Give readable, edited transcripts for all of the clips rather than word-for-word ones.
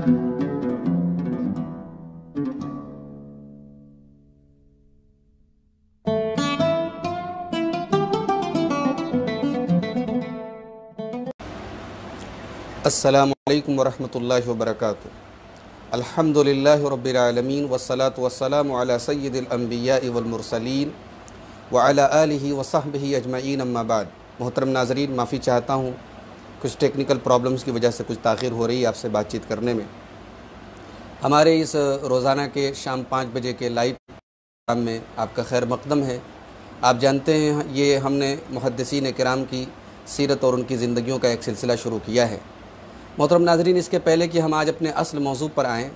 अस्सलामु अलैकुम वरहमतुल्लाहि वबरकातुहू। अल्हम्दुलिल्लाहि रब्बिल आलमीन वस्सलातु वस्सलामु अला सय्यिदिल अंबियाइ वल मुरसलीन व अला आलिहि व सहबिहि अजमईन अम्मा बाद। मोहतरम नाज़रीन, माफ़ी चाहता हूँ, कुछ टेक्निकल प्रॉब्लम्स की वजह से कुछ ताख़ीर हो रही है आपसे बातचीत करने में। हमारे इस रोज़ाना के शाम 5 बजे के लाइव प्रोग्राम में आपका खैर मक़दम है। आप जानते हैं ये हमने मुहद्दिसीन किराम की सीरत और उनकी ज़िंदगियों का एक सिलसिला शुरू किया है। मोहतरम नाज़रीन, इसके पहले कि हम आज अपने असल मौजू पर आएँ,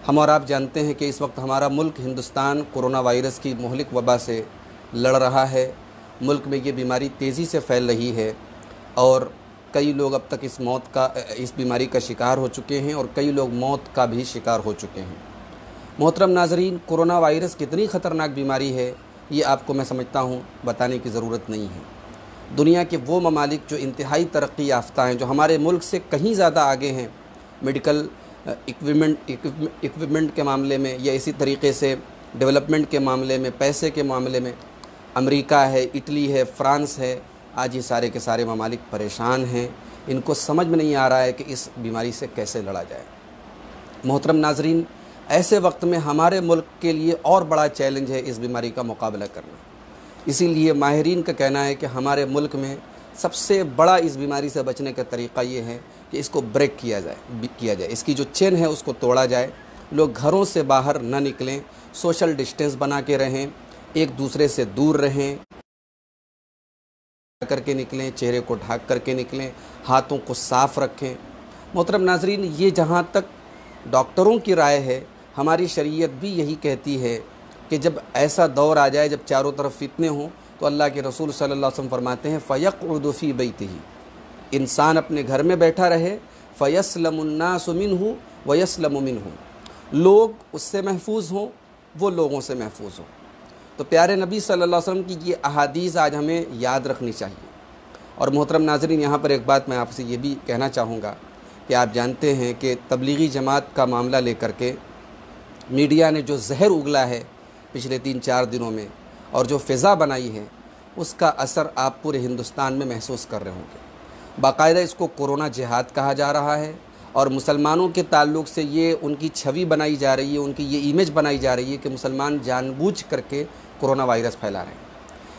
हम और आप जानते हैं कि इस वक्त हमारा मुल्क हिंदुस्तान कोरोना वायरस की मुहलिक वबा से लड़ रहा है। मुल्क में ये बीमारी तेज़ी से फैल रही है और कई लोग अब तक इस बीमारी का शिकार हो चुके हैं और कई लोग मौत का भी शिकार हो चुके हैं। मोहतरम नाज़रीन, कोरोना वायरस कितनी ख़तरनाक बीमारी है ये आपको मैं समझता हूँ बताने की ज़रूरत नहीं है। दुनिया के वो ममालिक जो इंतहाई तरक्की याफ्ता हैं, जो हमारे मुल्क से कहीं ज़्यादा आगे हैं मेडिकल इक्विपमेंट के मामले में या इसी तरीके से डेवलपमेंट के मामले में, पैसे के मामले में, अमेरिका है, इटली है, फ़्रांस है, आज ये सारे के सारे ममालिक परेशान हैं। इनको समझ में नहीं आ रहा है कि इस बीमारी से कैसे लड़ा जाए। मोहतरम नाज़रीन, ऐसे वक्त में हमारे मुल्क के लिए और बड़ा चैलेंज है इस बीमारी का मुकाबला करना। इसीलिए माहिरीन का कहना है कि हमारे मुल्क में सबसे बड़ा इस बीमारी से बचने का तरीक़ा ये है कि इसको ब्रेक किया जाए, इसकी जो चेन है उसको तोड़ा जाए। लोग घरों से बाहर न निकलें, सोशल डिस्टेंस बना के रहें, एक दूसरे से दूर रहें, करके निकलें, चेहरे को ढक करके निकलें, हाथों को साफ़ रखें। मोहतरम नाज़रीन, ये जहाँ तक डॉक्टरों की राय है, हमारी शरीयत भी यही कहती है कि जब ऐसा दौर आ जाए, जब चारों तरफ फितने हों, तो अल्लाह के रसूल सल्लल्लाहु अलैहि वसल्लम फरमाते हैं फ़यक़उदु फ़ी बैतिही, इंसान अपने घर में बैठा रहे, फ़यस्लमुन्नासु मिन्हु व यस्लमु मिन्हु, लोग उससे महफूज हों, वो लोगों से महफूज हों। तो प्यारे नबी सल्लल्लाहु अलैहि वसल्लम की ये अहादीस आज हमें याद रखनी चाहिए। और मोहतरम नाज़रीन, यहाँ पर एक बात मैं आपसे ये भी कहना चाहूँगा कि आप जानते हैं कि तबलीगी जमात का मामला लेकर के मीडिया ने जो जहर उगला है पिछले 3-4 दिनों में और जो फ़िज़ा बनाई है, उसका असर आप पूरे हिंदुस्तान में महसूस कर रहे होंगे। बाकायदा इसको कोरोना जिहाद कहा जा रहा है और मुसलमानों के ताल्लुक़ से ये उनकी छवि बनाई जा रही है, उनकी ये इमेज बनाई जा रही है कि मुसलमान जानबूझ करके कोरोना वायरस फैला रहे हैं।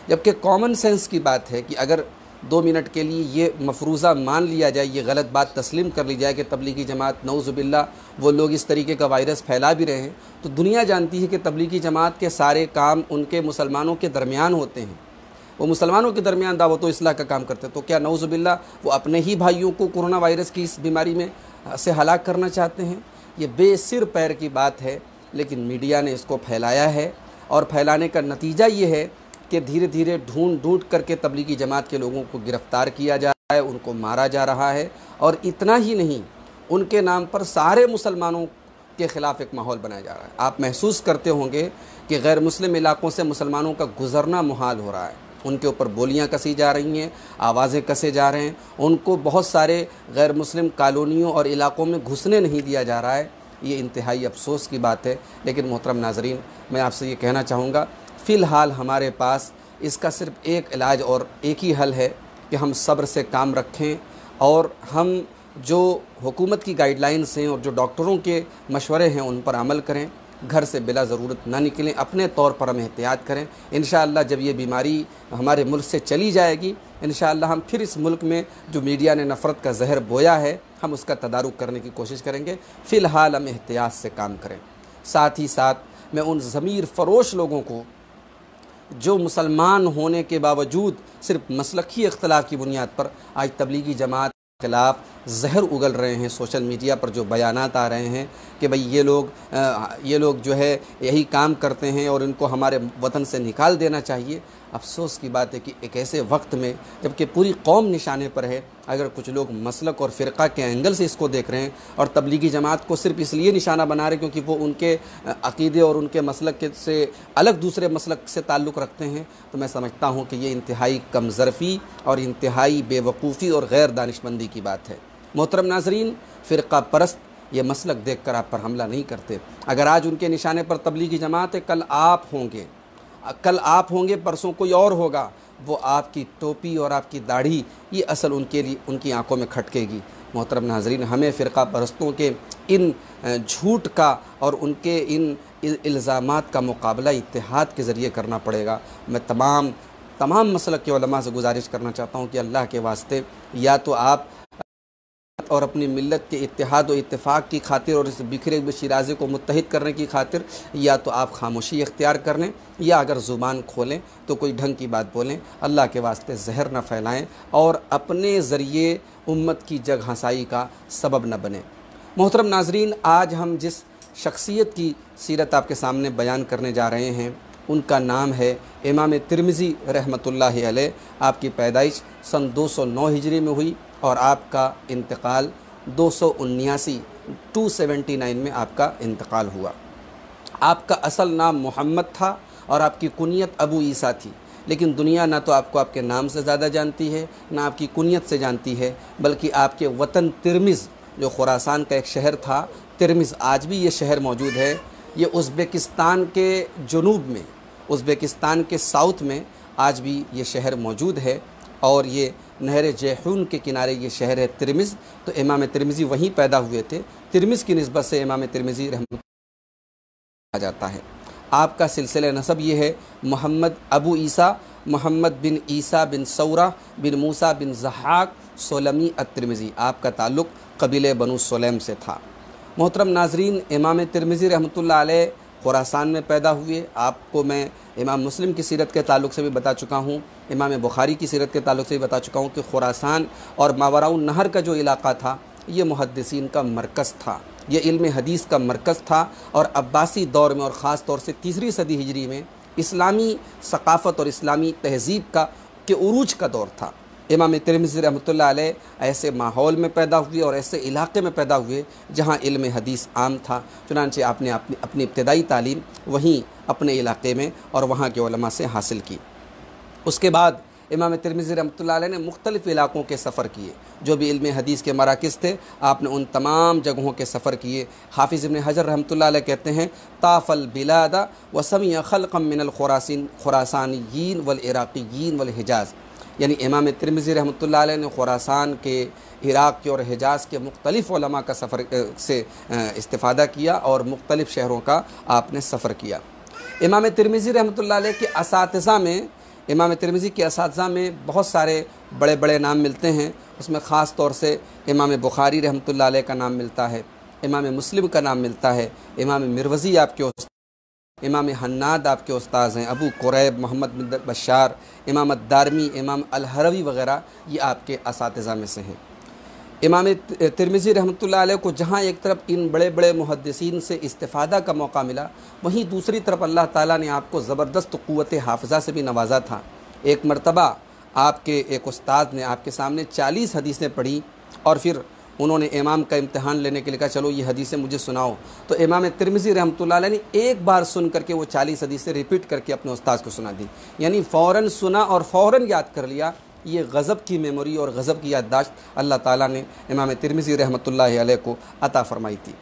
जबकि कॉमन सेंस की बात है कि अगर 2 मिनट के लिए ये मफरूज़ा मान लिया जाए, ये गलत बात तस्लीम कर ली जाए कि तबलीगी जमात नऊज़ुबिल्लाह वो लोग इस तरीके का वायरस फैला भी रहे हैं, तो दुनिया जानती है कि तबलीगी जमात के सारे काम उनके मुसलमानों के दरमियान होते हैं। वो मुसलमानों के दरमियान दावत व इस्लाह का काम करते हैं। तो क्या नऊज़ुबिल्लाह वो अपने ही भाइयों को कोरोना वायरस की इस बीमारी में से हलाक करना चाहते हैं? ये बेसिर पैर की बात है, लेकिन मीडिया ने इसको फैलाया है और फैलाने का नतीजा ये है कि धीरे धीरे ढूंढ करके तबलीगी जमात के लोगों को गिरफ़्तार किया जा रहा है, उनको मारा जा रहा है। और इतना ही नहीं, उनके नाम पर सारे मुसलमानों के ख़िलाफ़ एक माहौल बनाया जा रहा है। आप महसूस करते होंगे कि गैर मुस्लिम इलाक़ों से मुसलमानों का गुज़रना मुहाल हो रहा है, उनके ऊपर गोलियाँ कसी जा रही हैं, आवाज़ें कसे जा रहे हैं, उनको बहुत सारे गैर मुस्लिम कॉलोनियों और इलाक़ों में घुसने नहीं दिया जा रहा है। ये इंतहाई अफसोस की बात है। लेकिन मोहतरम नाज़रीन, मैं आपसे ये कहना चाहूँगा, फ़िलहाल हमारे पास इसका सिर्फ़ एक इलाज और एक ही हल है कि हम सब्र से काम रखें और हम जो हुकूमत की गाइडलाइंस हैं और जो डॉक्टरों के मशवरे हैं उन पर अमल करें। घर से बिला ज़रूरत ना निकलें, अपने तौर पर हम एहतियात करें। इंशाअल्लाह जब ये बीमारी हमारे मुल्क से चली जाएगी, इंशाअल्लाह हम फिर इस मुल्क में जो मीडिया ने नफ़रत का जहर बोया है, हम उसका तदारुक करने की कोशिश करेंगे। फ़िलहाल हम एहतियात से काम करें। साथ ही साथ मैं उन ज़मीर फ़रोश लोगों को जो मुसलमान होने के बावजूद सिर्फ मसलकी इख्तलाफ की बुनियाद पर आज तबलीगी जमात के ख़िलाफ़ जहर उगल रहे हैं, सोशल मीडिया पर जो बयानात आ रहे हैं कि भाई ये लोग जो है यही काम करते हैं और इनको हमारे वतन से निकाल देना चाहिए। अफसोस की बात है कि एक ऐसे वक्त में जबकि पूरी कौम निशाने पर है, अगर कुछ लोग मसलक और फ़िरक़ा के एंगल से इसको देख रहे हैं और तबलीगी जमात को सिर्फ इसलिए निशाना बना रहे क्योंकि वो उनके अक़ीदे और उनके मसलक से अलग दूसरे मसलक से ताल्लुक़ रखते हैं, तो मैं समझता हूँ कि ये इंतहाई कमज़रफ़ी और इंतहाई बेवकूफ़ी और गैर दानिशमंदी की बात है। मोहतरम नाज़रीन, फ़िरक़ा परस्त ये मसलक देखकर आप पर हमला नहीं करते। अगर आज उनके निशाने पर तबलीगी जमात है, कल आप होंगे, परसों कोई और होगा। वो आपकी टोपी और आपकी दाढ़ी ये असल उनके लिए उनकी आंखों में खटकेगी। मोहतरम नाज़रीन, हमें फ़िरक़ा परस्तों के इन झूठ का और उनके इन इल्ज़ामात का मुकाबला इत्तेहाद के ज़रिए करना पड़ेगा। मैं तमाम मसलक के उलमा से गुजारिश करना चाहता हूँ कि अल्लाह के वास्ते या तो आप और अपनी मिल्लत के इत्तेहाद और इत्तेफाक की खातिर और इस बिखरे हुए शिराज़े को मुत्तहिद करने की खातिर या तो आप खामोशी इख्तियार कर लें, या अगर ज़ुबान खोलें तो कोई ढंग की बात बोलें। अल्लाह के वास्ते जहर न फैलाएं और अपने ज़रिए उम्मत की जग हंसाई का सबब न बने। मोहतरम नाज़रीन, आज हम जिस शख्सियत की सीरत आपके सामने बयान करने जा रहे हैं उनका नाम है इमाम तिरमिज़ी रहमतुल्लाहि अलैह। आपकी पैदाइश सन 209 हिजरी में हुई और आपका इंतकाल 279 में आपका इंतकाल हुआ। आपका असल नाम मोहम्मद था और आपकी कुनियत अबू ईसा थी, लेकिन दुनिया ना तो आपको आपके नाम से ज़्यादा जानती है ना आपकी कुनियत से जानती है, बल्कि आपके वतन तिरमिज़ जो खुरासान का एक शहर था, तिरमिज़ आज भी ये शहर मौजूद है। ये उज़्बेकिस्तान के जुनूब में, उज़्बेकिस्तान के साउथ में आज भी ये शहर मौजूद है और ये नहर जैहून के किनारे ये शहर है तिरमिज़। तो इमाम तिरमिज़ी वहीं पैदा हुए थे। तिरमिज़ की निस्बत से इमाम तिरमिज़ी रहमतुल्लाह आ जाता है। आपका सिलसिला नसब ये है मोहम्मद अबू ईसा, मोहम्मद बिन ईसा बिन सौरा बिन मूसा बिन ज़हाक सोलमी अत-तिरमिज़ी। आपका ताल्लुक़ कबीले बनु सुलैम से था। मोहतरम नाज़रीन, इमाम तिरमिज़ी रहमतुल्लाह अलैह खुरासान में पैदा हुए। आपको मैं इमाम मुस्लिम की सीरत के ताल्लुक़ से भी बता चुका हूँ, इमाम बुखारी की सीरत के ताल्लुक़ से भी बता चुका हूँ कि खुरासान और मावराउन नहर का जो इलाक़ा था ये मुहद्दिसीन का मरकज़ था, ये इल्म हदीस का मरकज़ था। और अब्बासी दौर में और ख़ास तौर से 3री सदी हिजरी में इस्लामी सकाफ़त और इस्लामी तहज़ीब के उरूज का दौर था। इमाम तिरमिज़ी रहमतुल्लाह अलैह ऐसे माहौल में पैदा हुए और ऐसे इलाक़े में पैदा हुए जहाँ इल्म हदीस आम था। चुनांचे आपने अपनी इब्तदाई तालीम वहीं अपने इलाक़े में और वहाँ के उलमा से हासिल की। उसके बाद इमाम तिरमिज़ी रहमतुल्लाह अलैह ने मुख्तलिफ़ इलाक़ों के सफ़र किए। जो भी इल्म हदीस के मराकिज़ थे आपने उन तमाम जगहों के सफ़र किए। हाफिज़ इब्न हजर रहमतुल्लाह अलैह कहते हैं ताफ़ल बिलादा व समिअ खल्क़म मिनल खुरासानिय्यीन वल इराक़िय्यीन वल हिजाज़। यानी इमाम तिरमिज़ी रहमतुल्लाह अलैह ने खुरासान के, इराक़ के और हिजाज़ के मुख्तलिफ़ उलमा का सफ़र से इस्तिफ़ादा किया और मुख्तलिफ़ शहरों का आपने सफ़र किया। इमाम तिरमिज़ी रहमतुल्लाह अलैह के असातिज़ा में, इमाम तिरमिज़ी के असातिज़ा में बहुत सारे बड़े बड़े नाम मिलते हैं। उसमें ख़ास तौर से इमाम बुखारी रहमतुल्लाह अलैह का नाम मिलता है, इमाम मुस्लिम का नाम मिलता है, इमाम मिरवज़ी आपके उस्ताद, इमाम हन्नाद आपके उस्ताद हैं, अबू कुरैब, मोहम्मद बिन बशार, इमाम दारमी, इमाम अल-हरवी वग़ैरह ये आपके असातिज़ा में से हैं। इमाम तिरमिज़ी रहमतुल्लाह अलैह को जहाँ एक तरफ इन बड़े बड़े मुहद्दिसीन से इस्तिफ़ादा का मौका मिला, वहीं दूसरी तरफ अल्लाह ताला ने आपको ज़बरदस्त क़ुव्वत हाफ़िज़ा से भी नवाजा था। एक मरतबा आपके एक उस्ताद ने आपके सामने 40 हदीसें पढ़ी और फिर उन्होंने इमाम का इम्तिहान लेने के लिए कहा चलो ये हदीसें मुझे सुनाओ। तो इमाम तिरमिज़ी रहमतुल्लाह अलैह ने एक बार सुन करके वो 40 हदीसें रिपीट करके अपने उस्ताद को सुना दी। यानी फ़ौरन सुना और फ़ौरन याद कर लिया। ये गज़ब की मेमोरी और गज़ब की याददाश्त अल्लाह ताला ने इमाम तिरमिज़ी रहमतुल्लाह अलैह को अता फ़रमाई थी।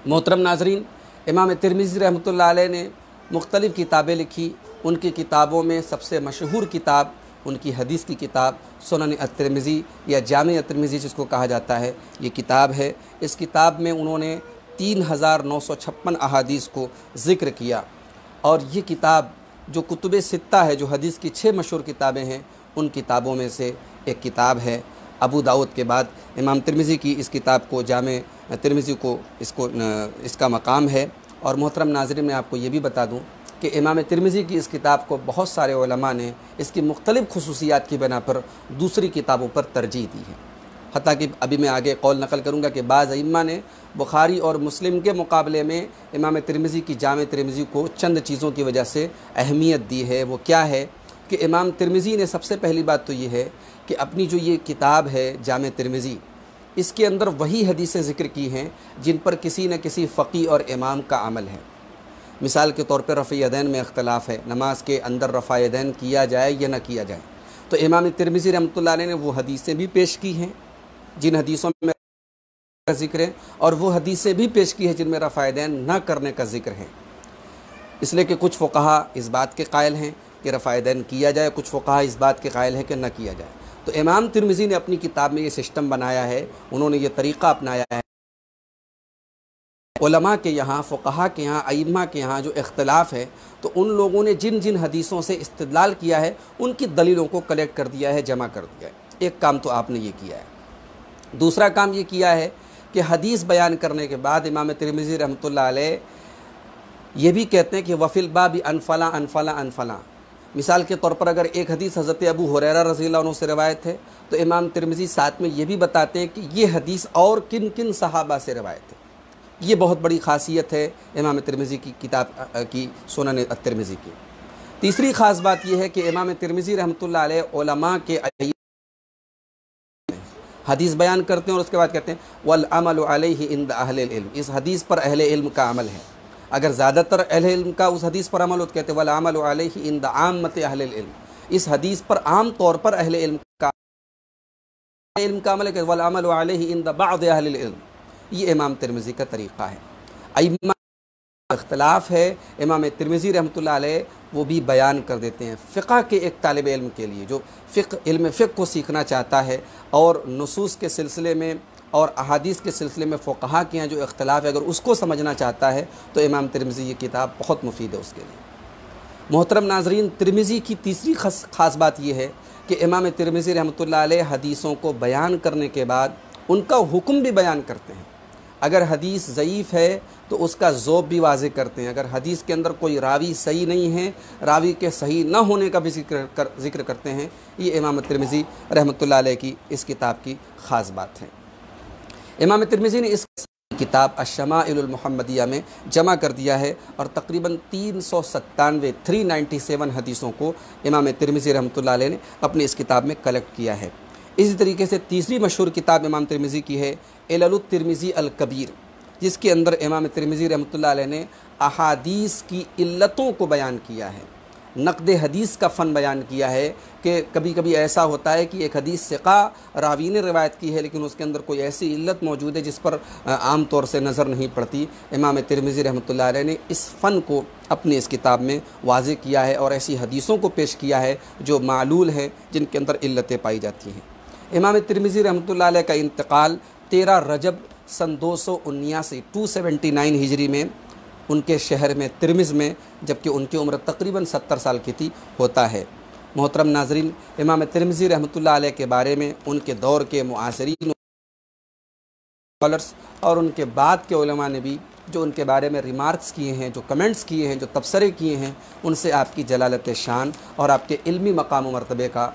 मोहतरम नाज़रीन, इमाम तिरमिज़ी रहमतुल्लाह अलैह ने मुख्तलिफ़ किताबें लिखी। उनकी किताबों में सबसे मशहूर किताब उनकी हदीस की किताब सुनन अत-तिरमिज़ी या जामे अत-तिरमिज़ी जिसको कहा जाता है, ये किताब है। इस किताब में उन्होंने 3956 अहादीस को ज़िक्र किया। और ये किताब जो कुतुब सित्ता है, जो हदीस की 6 मशहूर किताबें हैं, उन किताबों में से एक किताब है। अबू दाऊद के बाद इमाम तिरमिज़ी की इस किताब को, जामे तिरमिज़ी को, इसका मकाम है। और मोहतरम नाज़रीन, मैं आपको ये भी बता दूँ कि इमाम तिरमिज़ी की इस किताब को बहुत सारे उलमा ने इसकी मुख्तलिफ़ खुसूसियात की बिना पर दूसरी किताबों पर तरजीह दी है। हत्ता कि अभी मैं आगे कौल नकल करूँगा कि बाज़ अइम्मा ने बुखारी और मुस्लिम के मुकाबले में इमाम तिरमिज़ी की जामे तिरमिज़ी को चंद चीज़ों की वजह से अहमियत दी है। वो क्या है कि इमाम तिरमिज़ी ने सबसे पहली बात तो ये है कि अपनी जो ये किताब है जामे तिरमिज़ी, इसके अंदर वही हदीसें ज़िक्र की हैं जिन पर किसी न किसी फ़क़ी और इमाम का अमल है। मिसाल के तौर पर रफ़ यदैन में इख्तलाफ है, नमाज के अंदर रफ़ा यदैन किया जाए या न किया जाए, तो इमाम तिरमिज़ी रहमतुल्लाह अलैह ने वो हदीसें भी पेश की हैं जिन हदीसों में का जिक्र है और वो हदीसें भी पेश की है जिनमें रफ़ायदैन न करने का जिक्र है। इसलिए कि कुछ फ़ुक़हा इस बात के कायल हैं कि रफ़ायदैन किया जाए, कुछ फ़ुक़हा इस बात के कायल हैं कि न किया जाए। तो इमाम तिरमिज़ी ने अपनी किताब में ये सिस्टम बनाया है, उन्होंने ये तरीक़ा अपनाया है। उलमा के यहाँ, फ़ुक़हा के यहाँ, अइम्मा के यहाँ जो इख्तिलाफ़ है, तो उन लोगों ने जिन जिन हदीसों से इस्तिदलाल किया है उनकी दलीलों को कलेक्ट कर दिया है, जमा कर दिया है। एक काम तो आपने ये किया है। दूसरा काम ये किया है कि हदीस बयान करने के बाद इमाम तिरमिज़ी रहमतुल्लाह अलैह ये भी कहते हैं कि वफ़िल बाबी अनफला अनफला अनफला। मिसाल के तौर पर अगर एक हदीस हज़रत अबू हुरैरा रज़ियल्लाहु अन्हु से रवायत है तो इमाम तिरमिज़ी साथ में ये भी बताते हैं कि ये हदीस और किन किन सहाबा से रवायत है। ये बहुत बड़ी ख़ासियत है इमाम तिरमिज़ी की किताब की, सुनन तिरमिज़ी की। तीसरी ख़ास बात यह है कि इमाम तिरमिज़ी रहमतुल्लाह अलैह उलमा के हदीस बयान करते हैं और उसके बाद कहते हैं वल अमलु अलैहि इंद अहलिल इल्म। इस हदीस पर अहले इल्म का अमल है। अगर ज़्यादातर अहले इल्म का उस हदीस पर अमल हो तो कहते हैं वल अमलु अलैहि इंद आम्मत अहलिल इल्म। इस हदीस पर आम तौर पर अहले इल्म का अमल है, वल अमलु अलैहि इंद बअद अहलिल इल्म। ये इमाम तिरमिज़ी का तरीक़ा है। अइम्मा इख्तिलाफ़ है, इमाम तिरमिज़ी रहमतुल्लाह अलैह वो भी बयान कर देते हैं। फ़िक़्ह के एक तालिब इल्म के लिए जो इल्म फ़िक़्ह को सीखना चाहता है और नुसूस के सिलसिले में और अहादीस के सिलसिले में फ़ुक़हा के यहाँ जो इख्तिलाफ़ है अगर उसको समझना चाहता है तो इमाम तिरमिज़ी ये किताब बहुत मुफीद है उसके लिए। मोहतरम नाज़रीन, तिरमिज़ी की तीसरी ख़ास बात यह है कि इमाम तिरमिज़ी रहमतुल्लाह अलैह हदीसों को बयान करने के बाद उनका हुक्म भी बयान करते हैं। अगर हदीस ज़ईफ़ है तो उसका ज़ोब भी वाज़े करते हैं। अगर हदीस के अंदर कोई रावी सही नहीं है, रावी के सही न होने का भी ज़िक्र करते हैं। ये इमाम तिरमिज़ी रहमतुल्लाह अलैह की इस किताब की ख़ास बात है। इमाम तिरमिज़ी ने इस किताब अश-शमाइलुल मुहम्मदिया में जमा कर दिया है और तकरीबन 397 हदीसों को इमाम तिरमिज़ी रहमतुल्लाह अलैह ने अपनी इस किताब में कलेक्ट किया है। इसी तरीके से तीसरी मशहूर किताब इमाम तिरमिज़ी की है इललुत तिरमिज़ी अल कबीर, जिसके अंदर इमाम तिरमिज़ी रहमतुल्लाह अलैह ने अहादीस की इल्लतों को बयान किया है, नक़्द हदीस का फ़न बयान किया है कि कभी कभी ऐसा होता है कि एक हदीस सिक़ा रावी ने रिवायत की है लेकिन उसके अंदर कोई ऐसी इल्लत मौजूद है जिस पर आम तौर से नज़र नहीं पड़ती। इमाम तिरमिज़ी रहमतुल्लाह अलैह ने इस फ़न को अपनी इस किताब में वाज़े किया है और ऐसी हदीसों को पेश किया है जो मालूल हैं, जिनके अंदर इल्लतें पाई जाती हैं। इमाम तिरमिज़ी रहमतुल्लाह अलैह का इंतकाल 13 रजब सन 279 हिजरी में उनके शहर में तिरमिज़ में, जबकि उनकी उम्र तकरीबन 70 साल की थी, होता है। मोहतरम नाज़रीन, इमाम तिरमिज़ी रहमतुल्लाह अलैह के बारे में उनके दौर के मुआसिरीन स्कॉलर्स और उनके बाद के उलमा ने भी जो उनके बारे में रिमार्क्स किए हैं, जो कमेंट्स किए हैं, जो तबसरे किए हैं, उनसे आपकी जलालत शान और आपके इल्मी मकाम व मर्तबे का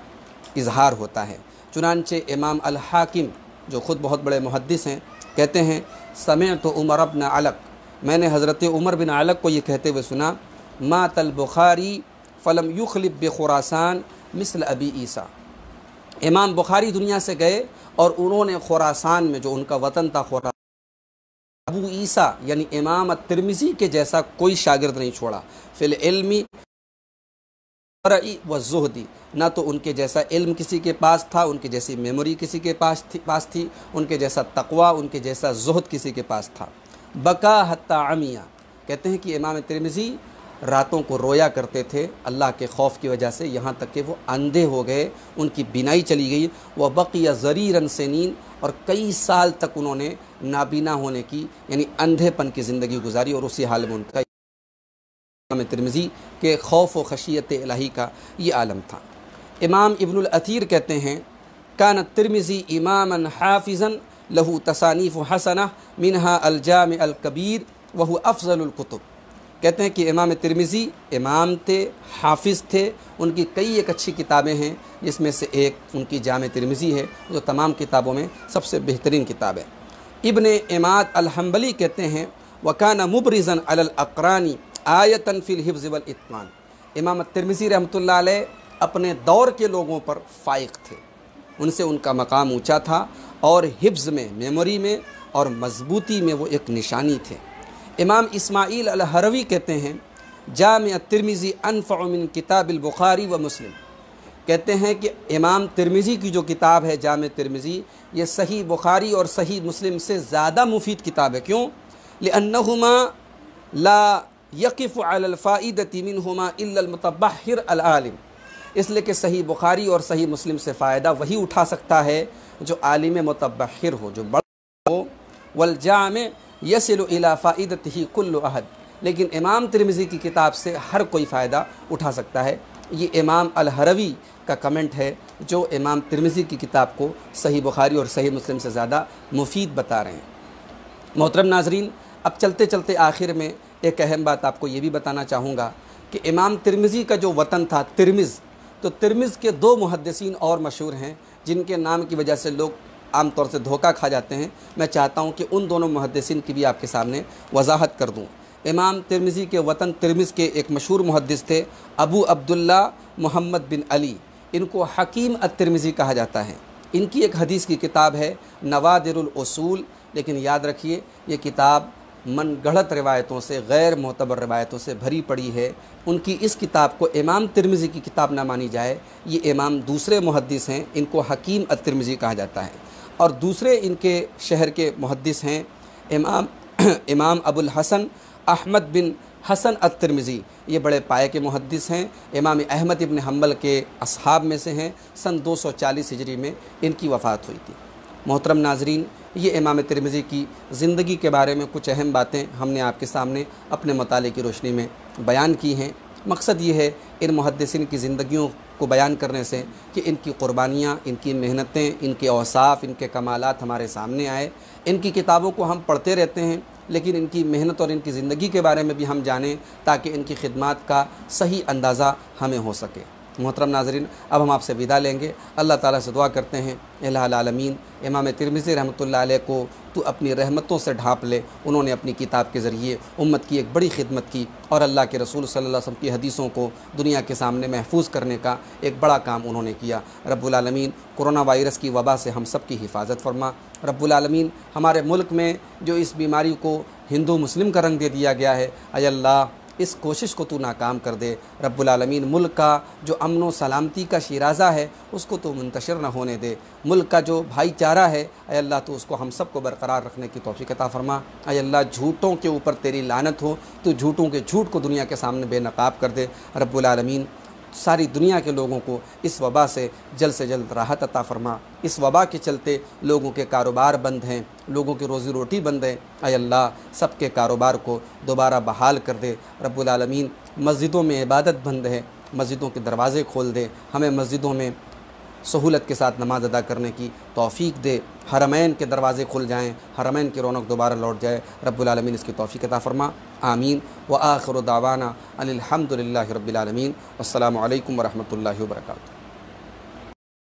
इजहार होता है। चुनांचे इमाम अल हाकिम जो ख़ुद बहुत बड़े मुहद्दिस हैं कहते हैं समिअतु उमर इब्न अलक, मैंने हज़रत उमर बिन अलक को ये कहते हुए सुना, मातल बुखारी फ़लम युखलिब बिखुरासान मिसल अबी ईसा। इमाम बुखारी दुनिया से गए और उन्होंने खुरासान में जो उनका वतन था खुरासान, अबू ईसा यानी इमाम तिरमिज़ी के जैसा कोई शागिर्द नहीं छोड़ा। फिल इल्मी व ज़ुहदी, ना तो उनके जैसा इल्म किसी के पास था, उनकी जैसी मेमोरी किसी के पास थी, उनके जैसा तक़वा, उनके जैसा ज़ुहद किसी के पास था। बका हत्ता अमिया, कहते हैं कि इमाम तिरमिज़ी रातों को रोया करते थे अल्लाह के खौफ की वजह से, यहाँ तक कि वो अंधे हो गए, उनकी बीनाई चली गई। वह बक़िया ज़रीरन सनीन, और कई साल तक उन्होंने नाबीना होने की यानी अंधेपन की ज़िंदगी गुजारी और उसी हाल में उनका इमाम तिरमिज़ी के खौफ व खशियत इलाही का ये आलम था। इमाम इब्नुल अथीर कहते हैं कान तिरमिज़ी इमामन हाफिज़न लहू तसानीफ़ हसना मिनहा अल जाम अल कबीर वहु अफ़ज़लुल कुतुब। कहते हैं कि इमाम तिरमिज़ी इमाम थे, हाफिज़ थे, उनकी कई एक अच्छी किताबें हैं, जिसमें से एक उनकी जाम तिरमिज़ी है जो तमाम किताबों में सबसे बेहतरीन किताब है। इब्न इमाद अल हम्बली कहते हैं वकाना मुबरिज़न अलल अक़रानी आयतन फ़िल हिफ़्ज़ वल इत्क़ान। इमाम तिरमिज़ी रहमतुल्लाह अलैह अपने दौर के लोगों पर फ़ाइक़ थे, उनसे उनका मकाम ऊँचा था और हिफ्ज़ में, मेमोरी में और मजबूती में वो एक निशानी थे। इमाम इस्माइल अल हरवी कहते हैं जामिअ तिरमिज़ी अनफ़अ मिन किताबिल बुखारी व मुस्लिम। कहते हैं कि इमाम तिरमिज़ी की जो किताब है जामे तिरमिज़ी, ये सही बुखारी और सही मुस्लिम से ज़्यादा मुफीद किताब है। क्यों? लिअन्नहुमा ला यक़िफ़ु अलल फ़ाइदति मिनहुमा इल्लल मुतब्बहिर अल आलिम, इसलिए कि सही बुखारी और सही मुस्लिम से फ़ायदा वही उठा सकता है जो आलिम मुतब्बहिर हो, जो बड़ा हो। वल जामे यसिलु इला फ़ाइदतिही कुल्लु अहद, लेकिन इमाम तिरमिज़ी की किताब से हर कोई फ़ायदा उठा सकता है। ये इमाम अल हरवी का कमेंट है जो इमाम तिरमिज़ी की किताब को सही बुखारी और सही मुस्लिम से ज़्यादा मुफीद बता रहे हैं। मोहतरम नाज़रीन, अब चलते चलते आखिर में एक अहम बात आपको ये भी बताना चाहूँगा कि इमाम तिरमिज़ी का जो वतन था तिरमिज़, तो तिरमिज़ के दो मुहद्दिसीन और मशहूर हैं जिनके नाम की वजह से लोग आम तौर से धोखा खा जाते हैं। मैं चाहता हूँ कि उन दोनों मुहद्दिसीन की भी आपके सामने वजाहत कर दूँ। इमाम तिरमिज़ी के वतन तिरमिज़ के एक मशहूर मुहद्दिस थे अबू अब्दुल्ला मोहम्मद बिन अली, इनको हकीम अत-तिरमिज़ी कहा जाता है। इनकी एक हदीस की किताब है नवादिरुल उसूल, लेकिन याद रखिए ये किताब मनगढ़ंत रिवायतों से, गैर मोतबर रिवायतों से भरी पड़ी है। उनकी इस किताब को इमाम तिरमिज़ी की किताब ना मानी जाए। ये इमाम दूसरे मुहद्दिस हैं, इनको हकीम अत-तिरमिज़ी कहा जाता है। और दूसरे इनके शहर के मुहद्दिस हैं इमाम अबुल हसन अहमद बिन हसन अत-तिरमिज़ी, ये बड़े पाए के मुहद्दिस हैं। इमाम अहमद इब्न हम्बल के असहाब में से हैं। सन 240 हिजरी में इनकी वफ़ात हुई थी। मोहतरम नाज़रीन, ये इमाम तिरमिज़ी की ज़िंदगी के बारे में कुछ अहम बातें हमने आपके सामने अपने मुताले की रोशनी में बयान की हैं। मकसद ये है इन मुहद्दिसीन की ज़िंदगियों को बयान करने से कि इनकी क़ुरबानियाँ, इनकी मेहनतें, इनके औसाफ, इनके कमालात हमारे सामने आए। इनकी किताबों को हम पढ़ते रहते हैं, लेकिन इनकी मेहनत और इनकी ज़िंदगी के बारे में भी हम जानें ताकि इनकी खिदमात का सही अंदाज़ा हमें हो सके। मोहतरम नाज़रीन, अब हम आपसे विदा लेंगे। अल्लाह ताला से दुआ करते हैं, इलाहुल आलमीन इमाम तिरमिज़ी रहमतुल्लाह अलैह को तू अपनी रहमतों से ढाँप ले। उन्होंने अपनी किताब के ज़रिए उम्मत की एक बड़ी खिदमत की और अल्लाह के रसूल सल्लल्लाहु अलैहि वसल्लम की हदीसों को दुनिया के सामने महफूज करने का एक बड़ा काम उन्होंने किया। रब्बुल आलमीन कोरोना वायरस की वबा से हम सब की हिफाजत फरमा। रब्बुल आलमीन हमारे मुल्क में जो इस बीमारी को हिंदू मुस्लिम का रंग दे दिया गया है, अय अल्लाह इस कोशिश को तू नाकाम कर दे। रब्बुल आलमीन मुल्क का जो अमन व सलामती का शिराज़ा है उसको तू मुंतशिर न होने दे। मुल्क का जो भाईचारा है, अय अल्लाह तू उसको हम सब को बरकरार रखने की तौफीक अता फरमा। अय अल्लाह झूठों के ऊपर तेरी लानत हो, तू झूठों के झूठ को दुनिया के सामने बेनकाब कर दे। रब्बुल आलमीन सारी दुनिया के लोगों को इस वबा से जल्द राहत अता फरमा। इस वबा के चलते लोगों के कारोबार बंद हैं, लोगों की रोज़ी रोटी बंद है। अय अल्लाह सबके कारोबार को दोबारा बहाल कर दे। रब्बुल आलमीन मस्जिदों में इबादत बंद है, मस्जिदों के दरवाज़े खोल दे। हमें मस्जिदों में सहूलत के साथ नमाज अदा करने की तौफ़ीक दे। हरमैन के दरवाज़े खुल जाएँ, हरमैन की रौनक दोबारा लौट जाए। रब्बुल आलमीन इसकी तौफ़ीक अता फरमा। आमीन व आखिरु दावाना अनिल हम्दुलिल्लाहि रब्बिल आलमीन। अस्सलामु अलैकुम व रहमतुल्लाहि व बरकातुहू।